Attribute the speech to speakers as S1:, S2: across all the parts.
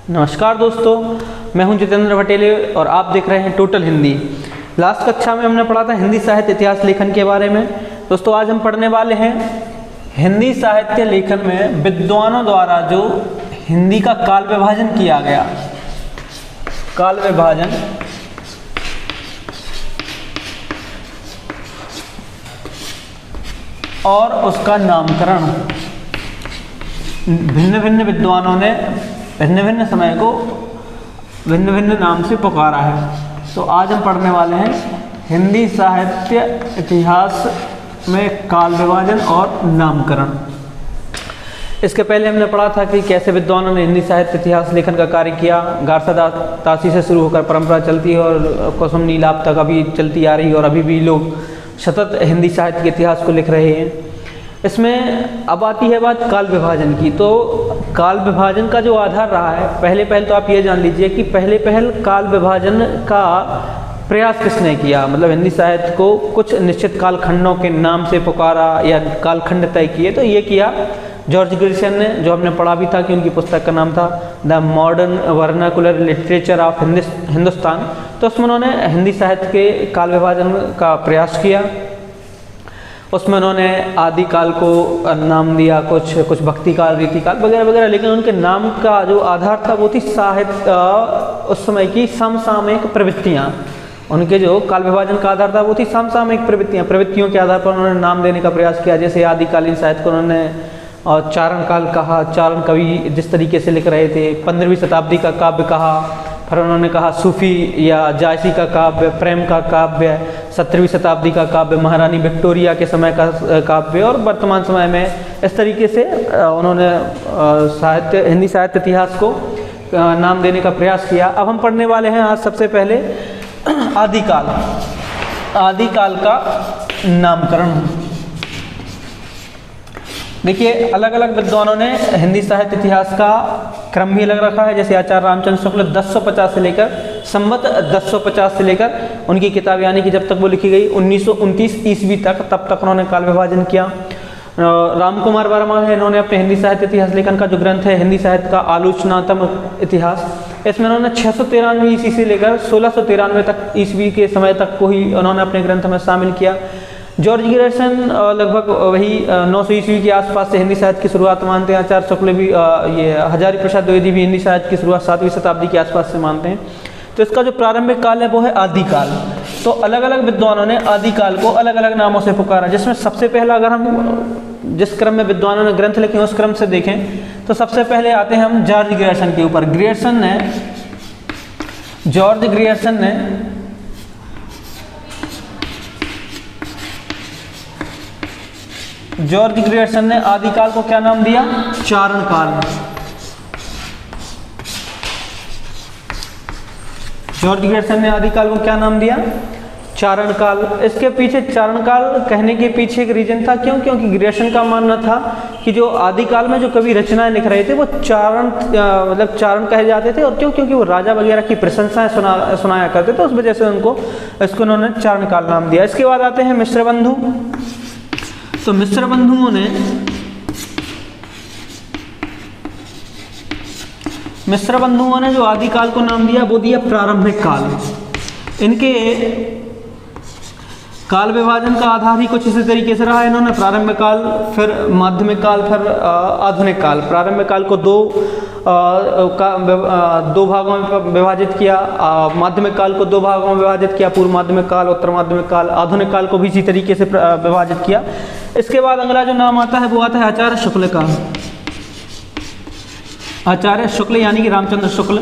S1: नमस्कार दोस्तों, मैं हूं जितेंद्र पटेल और आप देख रहे हैं टोटल हिंदी। लास्ट कक्षा में हमने पढ़ा था हिंदी साहित्य इतिहास लेखन के बारे में। दोस्तों आज हम पढ़ने वाले हैं हिंदी साहित्य लेखन में विद्वानों द्वारा जो हिंदी का काल विभाजन किया गया, काल विभाजन और उसका नामकरण। भिन्न भिन्न विद्वानों ने भिन्न भिन्न समय को भिन्न भिन्न नाम से पुकारा है। तो आज हम पढ़ने वाले हैं हिंदी साहित्य इतिहास में काल विभाजन और नामकरण। इसके पहले हमने पढ़ा था कि कैसे विद्वानों ने हिंदी साहित्य इतिहास लेखन का कार्य किया। गारसा तासी से शुरू होकर परंपरा चलती है और कुसुम नीलाभ तक अभी चलती आ रही है और अभी भी लोग सतत हिंदी साहित्य के इतिहास को लिख रहे हैं। इसमें अब आती है बात काल विभाजन की। तो काल विभाजन का जो आधार रहा है, पहले तो आप ये जान लीजिए कि पहले काल विभाजन का प्रयास किसने किया। मतलब हिंदी साहित्य को कुछ निश्चित कालखंडों के नाम से पुकारा या कालखंड तय किए, तो ये किया जॉर्ज ग्रियर्सन ने, जो हमने पढ़ा भी था कि उनकी पुस्तक का नाम था the modern vernacular literature of Hindustan. तो उसमें उन्होंने हिंदी साहित्य के काल विभाजन का प्रयास किया। उसमें उन्होंने आदि काल को नाम दिया, कुछ भक्ति काल, रीति काल वगैरह वगैरह, लेकिन उनके नाम का जो आधार था वो थी साहित्य उस समय की समसामयिक प्रवृत्तियाँ। उनके जो काल विभाजन का आधार था वो थी समसामयिक प्रवृत्तियों के आधार पर उन्होंने नाम देने का प्रयास किया। जैसे आदिकालीन साहित्य को उन्होंने चारण काल कहा, चारण कवि जिस तरीके से लिख रहे थे। 15वीं शताब्दी का काव्य कहा, फिर उन्होंने कहा सूफी या जायसी का काव्य, प्रेम का काव्य, 17वीं शताब्दी का काव्य, महारानी विक्टोरिया के समय का काव्य, और वर्तमान समय में इस तरीके से उन्होंने हिंदी साहित्य इतिहास को नाम देने का प्रयास किया। अब हम पढ़ने वाले हैं आज सबसे पहले आदिकाल का नामकरण। देखिए, अलग अलग विद्वानों ने हिंदी साहित्य इतिहास का क्रम भी अलग रखा है। जैसे आचार्य रामचंद्र शुक्ल 1050 से लेकर संवत 1050 से लेकर उनकी किताब यानी कि जब तक वो लिखी गई 1929 ईस्वी तक, तब तक उन्होंने काल विभाजन किया। राम कुमार वर्मा है, इन्होंने अपने हिंदी साहित्य इतिहास लेखन का जो ग्रंथ है हिंदी साहित्य का आलोचनात्मक इतिहास, इसमें उन्होंने 693 ईस्वी से लेकर 1693 तक ईस्वी के समय तक को ही उन्होंने अपने ग्रंथ में शामिल किया। जॉर्ज ग्रियर्सन लगभग वही 900 ईस्वी के आसपास से हिंदी साहित्य की शुरुआत मानते हैं। आचार्य शुक्ल भी ये हजारी प्रसाद द्विवेदी भी हिंदी साहित्य की शुरुआत 7वीं शताब्दी के आसपास से मानते हैं। तो इसका जो प्रारंभिक काल है वो है आदिकाल। तो अलग अलग विद्वानों ने आदिकाल को अलग अलग नामों से पुकारा, जिसमें सबसे पहला, अगर हम जिस क्रम में विद्वानों ने ग्रंथ लिखे उस क्रम से देखें तो सबसे पहले आते हैं हम जॉर्ज ग्रियर्सन के ऊपर। जॉर्ज ग्रियर्सन ने आदिकाल को क्या नाम दिया? चारण काल। जॉर्ज ग्रियर्सन ने आदिकाल को क्या नाम दिया? चारण काल। इसके पीछे चारण काल कहने के पीछे एक रीजन था, क्योंकि ग्रियर्सन का मानना था कि जो आदिकाल में जो कवि रचनाएं लिख रहे थे वो मतलब चारण कहे जाते थे, और क्योंकि वो राजा वगैरह की प्रशंसाएं सुनाया करते थे, उस वजह से इसको उन्होंने चारण काल नाम दिया। इसके बाद आते हैं मिश्र बंधु। तो मिश्र बंधुओं ने जो आदिकाल को नाम दिया वो दिया प्रारंभिक काल। इनके काल विभाजन का आधार ही कुछ इसी तरीके से रहा है। इन्होंने प्रारंभिक काल, फिर माध्यमिक काल, फिर आधुनिक काल। प्रारंभिक काल को दो भागों में विभाजित किया, माध्यमिक काल को 2 भागों में विभाजित किया, पूर्व माध्यमिक काल, उत्तर माध्यमिक काल। आधुनिक काल को भी इसी तरीके से विभाजित किया। इसके बाद अगला जो नाम आता है वो आता है आचार्य शुक्ल का। आचार्य शुक्ल यानी कि रामचंद्र शुक्ल,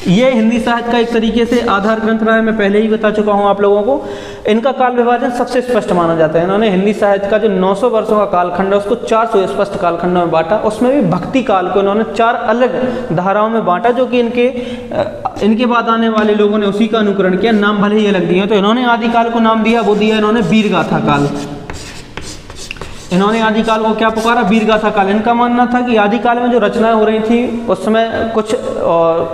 S1: ये हिंदी साहित्य का एक तरीके से आधार ग्रंथ रहा है। मैं पहले ही बता चुका हूँ आप लोगों को। इनका काल विभाजन सबसे स्पष्ट माना जाता है। इन्होंने हिंदी साहित्य का जो 900 वर्षों का कालखंड है उसको 400 स्पष्ट कालखंडों में बांटा। उसमें भी भक्ति काल को इन्होंने 4 अलग धाराओं में बांटा, जो कि इनके बाद आने वाले लोगों ने उसी का अनुकरण किया, नाम भले ही अलग दिए। तो इन्होंने आदिकाल को नाम दिया, वो दिया इन्होंने वीरगाथा काल। इन्होंने आदिकाल को क्या पुकारा? वीरगाथा काल। इनका मानना था कि आदिकाल में जो रचनाएं हो रही थी उस समय कुछ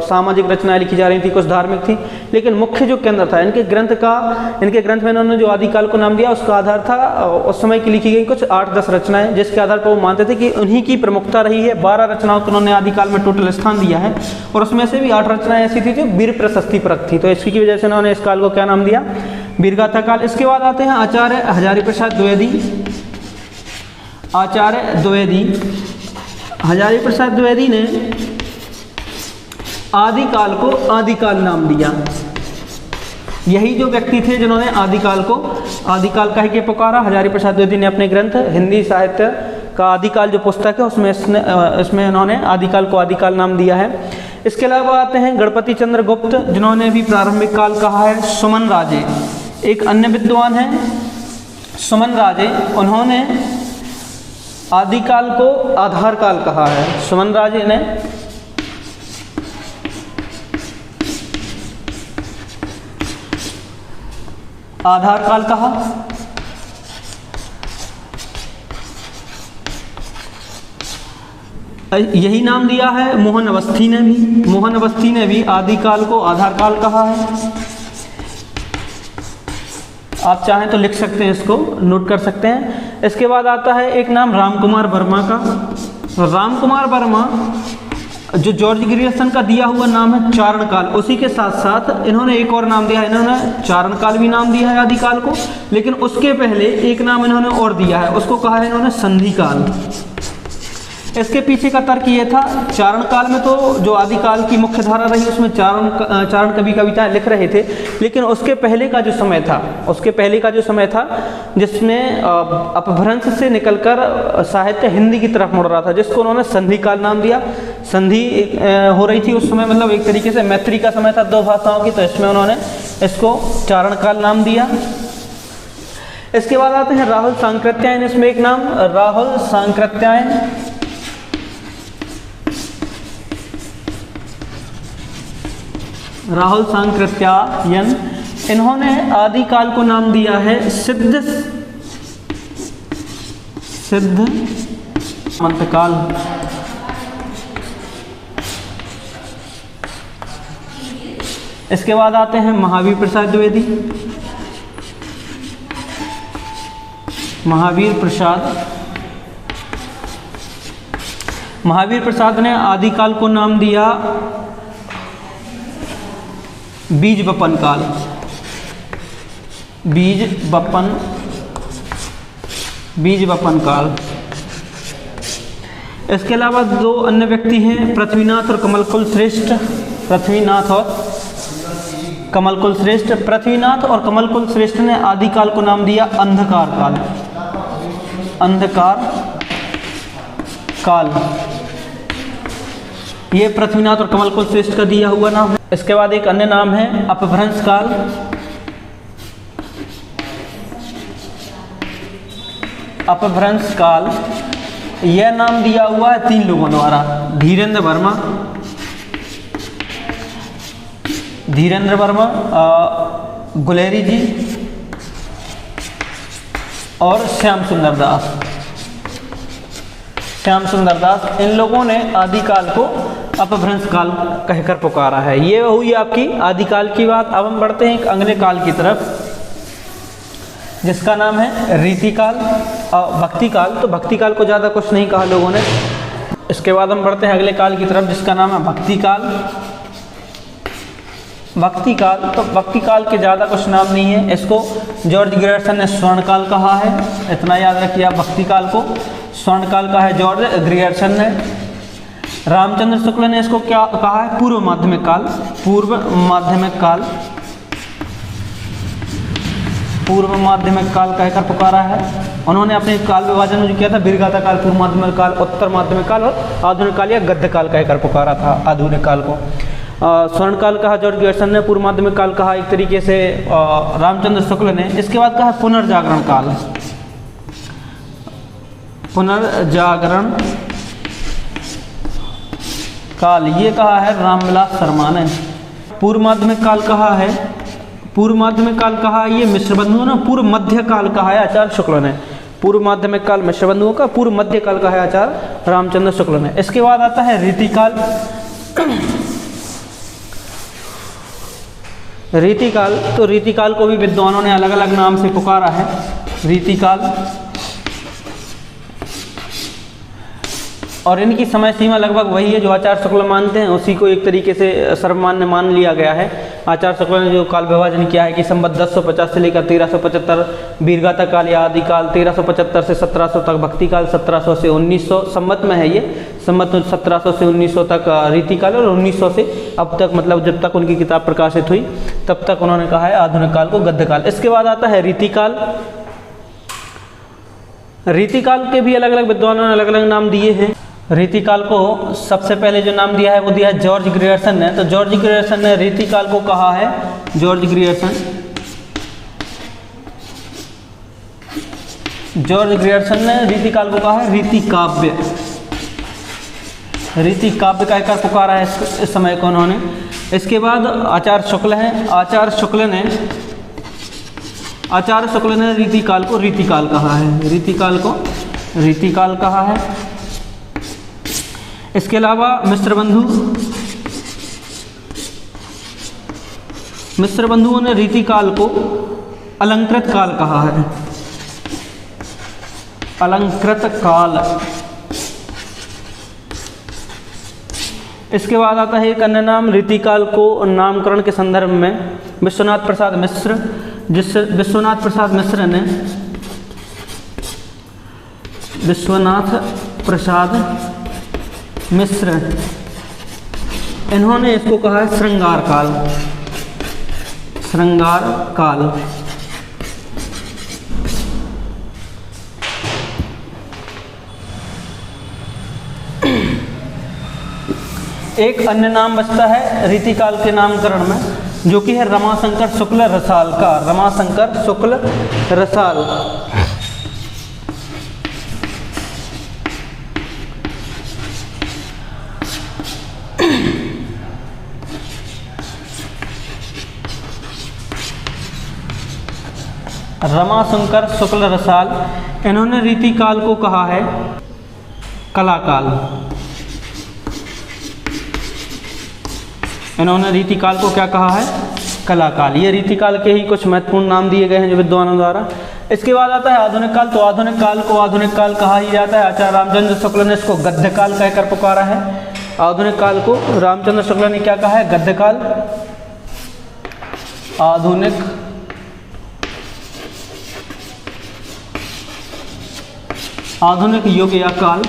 S1: सामाजिक रचनाएं लिखी जा रही थी, कुछ धार्मिक थी, लेकिन मुख्य जो केंद्र था इनके ग्रंथ में इन्होंने जो आदिकाल को नाम दिया उसका आधार था उस समय की लिखी गई कुछ 8-10 रचनाएं, जिसके आधार पर वो मानते थे कि उन्हीं की प्रमुखता रही है। 12 रचनाओं को उन्होंने आदिकाल में टोटल स्थान दिया है और उसमें से भी 8 रचनाएं ऐसी थी जो वीर प्रशस्ति परक थी, तो इसी की वजह से उन्होंने इस काल को क्या नाम दिया? वीरगाथा काल। इसके बाद आते हैं आचार्य हजारी प्रसाद द्विवेदी। हजारी प्रसाद द्विवेदी ने आदिकाल को आदिकाल नाम दिया। यही जो व्यक्ति थे जिन्होंने आदिकाल को आदिकाल कह के पुकारा। हजारी प्रसाद द्विवेदी ने अपने ग्रंथ हिंदी साहित्य का आदिकाल जो पुस्तक है उसमें इन्होंने आदिकाल को आदिकाल नाम दिया है। इसके अलावा आते हैं गणपति चंद्र गुप्त, जिन्होंने भी प्रारंभिक काल कहा है। सुमन राजे एक अन्य विद्वान हैं, सुमन राजे, उन्होंने आदिकाल को आधार काल कहा है। सुमन राजे ने आधार काल कहा। यही नाम दिया है मोहन अवस्थी ने भी आदिकाल को आधार काल कहा है। आप चाहें तो लिख सकते हैं, इसको नोट कर सकते हैं। इसके बाद आता है एक नाम रामकुमार वर्मा का। रामकुमार वर्मा जो जॉर्ज ग्रियर्सन का दिया हुआ नाम है चारण काल, उसी के साथ साथ इन्होंने एक और नाम दिया है। इन्होंने चारण काल भी नाम दिया है आदिकाल को, लेकिन उसके पहले एक नाम इन्होंने और दिया है, उसको कहा है इन्होंने संधि काल। इसके पीछे का तर्क ये था, चारण काल में तो जो आदिकाल की मुख्य धारा रही उसमें चारण कवि कविताएं लिख रहे थे, लेकिन उसके पहले का जो समय था जिसमें अपभ्रंश से निकलकर साहित्य हिंदी की तरफ मुड़ रहा था, जिसको उन्होंने संधि काल नाम दिया। संधि हो रही थी उस समय, मतलब एक तरीके से मैत्री का समय था दो भाषाओं की, तो इसमें उन्होंने इसको चारण काल नाम दिया। इसके बाद आते हैं राहुल सांकृत्यायन। इसमें एक नाम राहुल सांकृत्यायन, इन्होंने आदिकाल को नाम दिया है सिद्ध मंतकाल। इसके बाद आते हैं महावीर प्रसाद द्विवेदी। महावीर प्रसाद ने आदिकाल को नाम दिया बीज बपन काल। इसके अलावा दो अन्य व्यक्ति हैं, पृथ्वीनाथ और कमलकुल श्रेष्ठ। पृथ्वीनाथ और कमलकुल श्रेष्ठ ने आदिकाल को नाम दिया अंधकार काल। ये पृथ्वीनाथ और कमलकुल श्रेष्ठ का दिया हुआ नाम है। इसके बाद एक अन्य नाम है अपभ्रंश काल। यह नाम दिया हुआ है 3 लोगों द्वारा, धीरेन्द्र वर्मा, गुलेरी जी और श्याम सुंदर दास। इन लोगों ने आदिकाल को अपभ्रंश काल कहकर पुकारा है। ये हुई आपकी आदिकाल की बात। अब हम बढ़ते हैं एक अगले काल की तरफ, जिसका नाम है रीतिकाल और भक्तिकाल। तो भक्तिकाल को ज़्यादा कुछ नहीं कहा लोगों ने। इसके बाद हम बढ़ते हैं अगले काल की तरफ, जिसका नाम है भक्तिकाल। तो भक्तिकाल के ज़्यादा कुछ नाम नहीं है। इसको जॉर्ज ग्रियर्सन ने स्वर्णकाल कहा है, इतना याद रखिए आप। भक्तिकाल को स्वर्णकाल का है जॉर्ज ग्रियर्सन ने। रामचंद्र शुक्ल ने इसको क्या कहा है? पूर्व माध्यमिक काल कहकर पुकारा है। उन्होंने अपने काल विभाजन जो किया था, वीरगाथा काल, पूर्व माध्यमिक काल, उत्तर माध्यमिक काल और आधुनिक काल या गद्य काल कहकर पुकारा था आधुनिक काल को। स्वर्ण काल कहा जॉर्ज ग्रियर्सन ने, पूर्व माध्यमिक काल कहा एक तरीके से रामचंद्र शुक्ल ने। इसके बाद कहा पुनर्जागरण काल, ये कहा है रामविलास शर्मा ने। पूर्व माध्यमिक काल कहा है ये मिश्र बंधुओं ने। पूर्व मध्य काल कहा है आचार्य शुक्ल ने। पूर्व माध्यमिक काल मिश्र बंधुओं का, पूर्व मध्य काल का है आचार्य रामचंद्र शुक्ल ने। इसके बाद आता है रीतिकाल। रीतिकाल, तो रीतिकाल को भी विद्वानों ने अलग अलग नाम से पुकारा है। रीतिकाल, और इनकी समय सीमा लगभग वही है जो आचार्य शुक्ल मानते हैं, उसी को एक तरीके से सर्वमान्य मान लिया गया है। आचार्य शुक्ल ने जो काल विभाजन किया है कि संवत 1050 से लेकर 1375 वीरगाथा काल या आदि काल, 1375 से 1700 तक भक्ति काल, 1700 से 1900 संवत में है ये, संवत 1700 से 1900 तक रीतिकाल, और 1900 से अब तक, मतलब जब तक उनकी किताब प्रकाशित हुई तब तक उन्होंने कहा है आधुनिक काल को गद्य काल। इसके बाद आता है रीतिकाल। रीतिकाल के भी अलग अलग विद्वानों ने अलग अलग नाम दिए हैं। रीतिकाल को सबसे पहले जो नाम दिया है वो दिया है जॉर्ज ग्रियर्सन ने। तो जॉर्ज ग्रियर्सन ने रीतिकाल को कहा है, जॉर्ज ग्रियर्सन ने रीतिकाल को कहा है रीति काव्य। रीति काव्य कहकर पुकारा है इस समय को उन्होंने। इसके बाद आचार्य शुक्ल हैं। आचार्य शुक्ल ने रीतिकाल को रीतिकाल कहा है, रीतिकाल को रीतिकाल कहा है। इसके अलावा मिश्र बंधुओं ने रीतिकाल को अलंकृत काल कहा है, अलंकृत काल। इसके बाद आता है एक अन्य नाम रीतिकाल को नामकरण के संदर्भ में विश्वनाथ प्रसाद मिश्र, विश्वनाथ प्रसाद मिश्र इन्होंने इसको कहा है श्रृंगार काल, श्रृंगार काल। एक अन्य नाम बचता है रीतिकाल के नामकरण में, जो कि है रमाशंकर शुक्ल रसाल का, रमाशंकर शुक्ल रसाल। रमाशंकर शुक्ल रसाल, इन्होंने रीतिकाल को कहा है कलाकाल। इन्होंने रीतिकाल को क्या कहा है? कलाकाल। ये रीतिकाल के ही कुछ महत्वपूर्ण नाम दिए गए हैं जो विद्वानों द्वारा। इसके बाद आता है आधुनिक काल। तो आधुनिक काल को आधुनिक काल कहा ही जाता है। आचार्य रामचंद्र शुक्ल ने इसको गद्य काल कहकर पुकारा है। आधुनिक काल को रामचंद्र शुक्ल ने क्या कहा है? गद्य काल। आधुनिक युग या काल,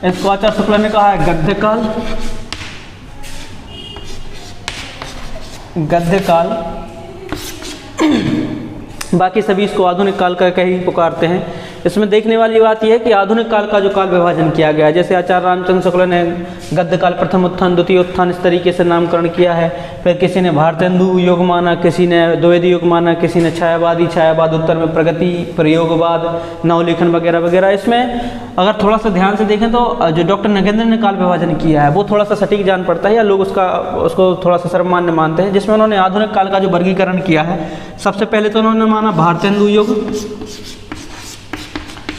S1: इसको आचार्य शुक्ल ने कहा है गद्य काल। गद्य काल। बाकी सभी इसको आधुनिक काल करके ही पुकारते हैं। इसमें देखने वाली बात यह है कि आधुनिक काल का जो काल विभाजन किया गया है, जैसे आचार्य रामचंद्र शुक्ल ने गद्य काल प्रथम उत्थान द्वितीय उत्थान इस तरीके से नामकरण किया है। फिर किसी ने भारतेंदु युग माना, किसी ने द्विवेदी युग माना, किसी ने छायावादी, छायावाद उत्तर में प्रगति, प्रयोगवाद, नवलेखन वगैरह वगैरह। इसमें अगर थोड़ा सा ध्यान से देखें तो जो डॉक्टर नगेंद्र ने काल विभाजन किया है वो थोड़ा सा सटीक जान पड़ता है, या लोग उसको थोड़ा सा सर्वमान्य मानते हैं। जिसमें उन्होंने आधुनिक काल का जो वर्गीकरण किया है, सबसे पहले तो उन्होंने माना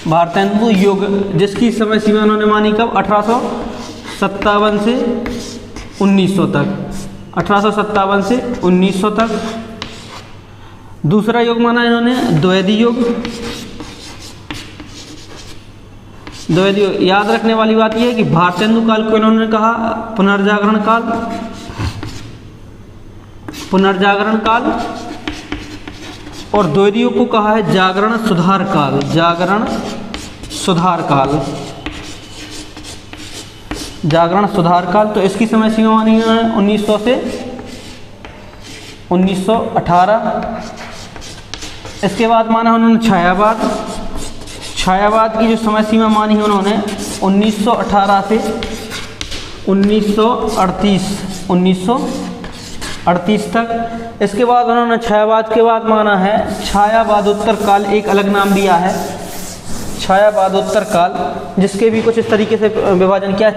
S1: भारतेंदु युग, जिसकी समय सीमा उन्होंने मानी कब? 1857 से 1900 तक। 1857 से 1900 तक। दूसरा युग माना इन्होंने द्विवेदी युग। द्विवेदी युग। याद रखने वाली बात यह है कि भारतेंदु काल को इन्होंने कहा पुनर्जागरण काल। पुनर्जागरण काल। और द्विवेदी युग को कहा है जागरण सुधार काल। जागरण सुधार काल। जागरण सुधार काल। तो इसकी समय सीमा मानी है 1900 से 1918। इसके बाद माना उन्होंने छायावाद। छायावाद की जो समय सीमा मानी है उन्होंने 1918 से 1938 तक। इसके बाद उन्होंने छायावाद के बाद माना है छायावादोत्तर काल, एक अलग नाम दिया है छायावादोत्तर काल, जिसके भी कुछ इस तरीके से विभाजन किया।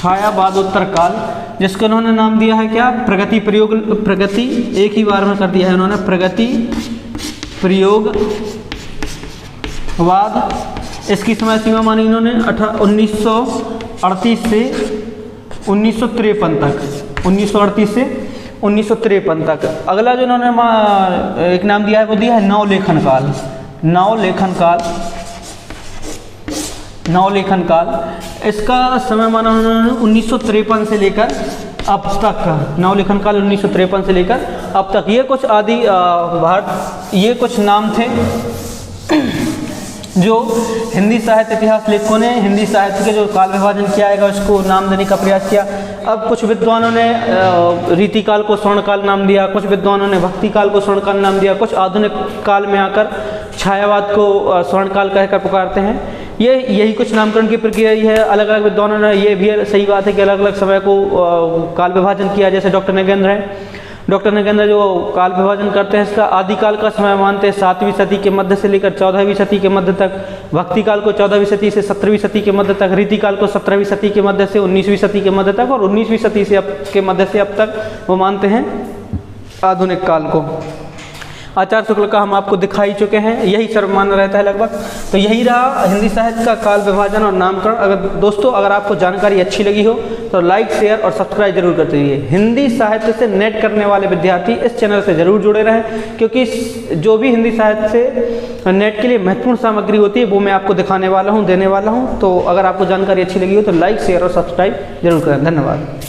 S1: छायावादोत्तर काल, जिसको उन्होंने नाम दिया है क्या, प्रगति प्रयोग, प्रगति एक ही बार में कर दिया है उन्होंने, प्रगति प्रयोगवाद। इसकी समय सीमा मानी इन्होंने 1938 से 1953 तक, 1938 से 1953 तक। अगला जो इन्होंने एक नाम दिया है वो दिया है नवलेखन काल। नवलेखन काल, नवलेखन काल, इसका समय माना उन्होंने 1953 से लेकर अब तक। नवलेखन काल 1953 से लेकर अब तक। ये कुछ आदि ये कुछ नाम थे जो हिंदी साहित्य इतिहास लेखकों ने हिंदी साहित्य के जो काल विभाजन किया है उसको नाम देने का प्रयास किया। अब कुछ विद्वानों ने रीतिकाल को स्वर्णकाल नाम दिया, कुछ विद्वानों ने भक्ति काल को स्वर्णकाल नाम दिया, कुछ आधुनिक काल में आकर छायावाद को स्वर्णकाल कहकर पुकारते हैं। यही कुछ नामकरण की प्रक्रिया ही है। अलग अलग विद्वानों ने, ये भी सही बात है कि अलग अलग समय को काल विभाजन किया। जैसे डॉक्टर नगेंद्र हैं, डॉक्टर नगेंद्र जो काल विभाजन करते हैं इसका आदिकाल का समय मानते हैं 7वीं सदी के मध्य से लेकर 14वीं सदी के मध्य तक, भक्ति काल को 14वीं सदी से 17वीं सदी के मध्य तक, रीतिकाल को 17वीं सदी के मध्य से 19वीं सदी के मध्य तक, और 19वीं सदी से के मध्य से अब तक वो मानते हैं आधुनिक काल को। आचार्य शुक्ल का हम आपको दिखा ही चुके हैं, यही सर्वमान्य रहता है लगभग। तो यही रहा हिंदी साहित्य का काल विभाजन और नामकरण। अगर आपको जानकारी अच्छी लगी हो तो लाइक, शेयर और सब्सक्राइब जरूर करते रहिए। हिंदी साहित्य से नेट करने वाले विद्यार्थी इस चैनल से जरूर जुड़े रहें, क्योंकि जो भी हिंदी साहित्य से नेट के लिए महत्वपूर्ण सामग्री होती है वो मैं आपको दिखाने वाला हूँ, देने वाला हूँ। तो अगर आपको जानकारी अच्छी लगी हो तो लाइक, शेयर और सब्सक्राइब जरूर करें। धन्यवाद।